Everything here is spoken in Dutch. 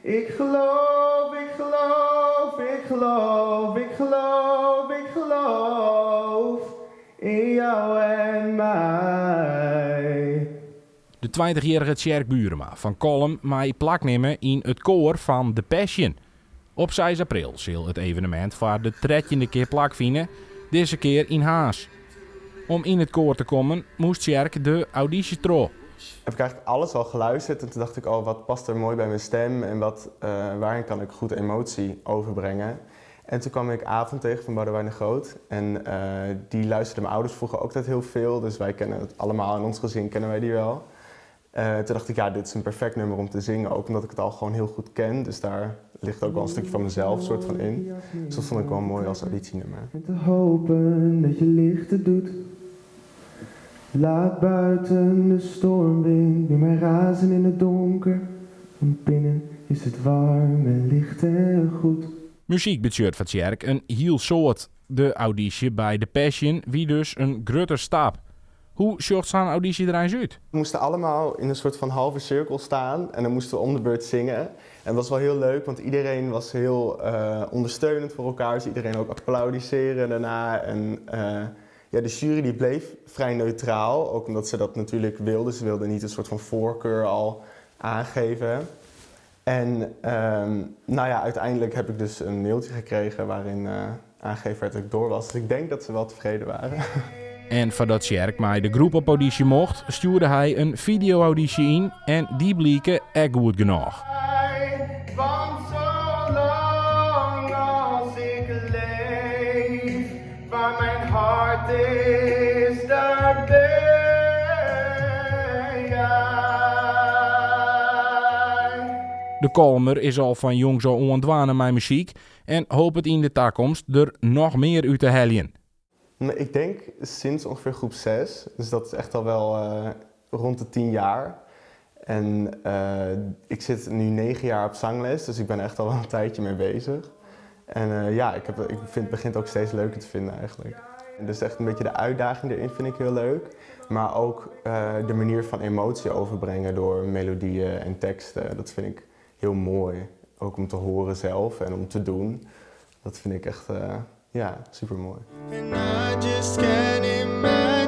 Ik geloof, ik geloof, ik geloof, ik geloof, ik geloof in jou en mij. De 20-jarige Tjerk Burema van Kolm mij plaknemen in het koor van The Passion. Op 6 april zal het evenement voor de 13e keer plakvinden, deze keer in Haas. Om in het koor te komen moest Tjerk de auditie tro. Heb ik eigenlijk alles al geluisterd en toen dacht ik, oh, wat past er mooi bij mijn stem en waarin kan ik goed emotie overbrengen. En toen kwam ik Avond tegen van Boudewijn de Groot en die luisterden mijn ouders vroeger ook altijd heel veel, dus wij kennen het allemaal, in ons gezin kennen wij die wel. Toen dacht ik, ja, dit is een perfect nummer om te zingen, ook omdat ik het al gewoon heel goed ken, dus daar ligt ook wel een stukje van mezelf soort van in. Dus dat vond ik wel mooi als auditienummer. En te hopen dat je lichten doet. Laat buiten de stormwind weer mij razen in het donker. Want binnen is het warm en licht en goed. Muziekbudget van Tjerk een heel soort. De auditie bij The Passion wie dus een groter stap. Hoe zocht zo'n auditie eruit uit? We moesten allemaal in een soort van halve cirkel staan en dan moesten we om de beurt zingen. En dat was wel heel leuk, want iedereen was heel ondersteunend voor elkaar. Dus iedereen ook applaudisseren daarna. En ja, de jury die bleef vrij neutraal, ook omdat ze dat natuurlijk wilden. Ze wilden niet een soort van voorkeur al aangeven. En nou ja, uiteindelijk heb ik dus een mailtje gekregen waarin aangegeven werd dat ik door was. Dus ik denk dat ze wel tevreden waren. En voordat Tjerk mij de groep op auditie mocht, stuurde hij een video-auditie in en die bleken echt goed genoeg. Want zolang als ik leef, waar mijn hart is, daar ben jij. De Kolmer is al van jong zo ontwanen mijn muziek en hoopt het in de toekomst er nog meer uit te halen. Ik denk sinds ongeveer groep 6, dus dat is echt al wel rond de 10 jaar. En ik zit nu 9 jaar op zangles, dus ik ben echt al wel een tijdje mee bezig. En ja, ik begin het ook steeds leuker te vinden eigenlijk. En dus echt een beetje de uitdaging erin vind ik heel leuk. Maar ook de manier van emotie overbrengen door melodieën en teksten, dat vind ik heel mooi. Ook om te horen zelf en om te doen. Dat vind ik echt ja, super mooi. And I just can't imagine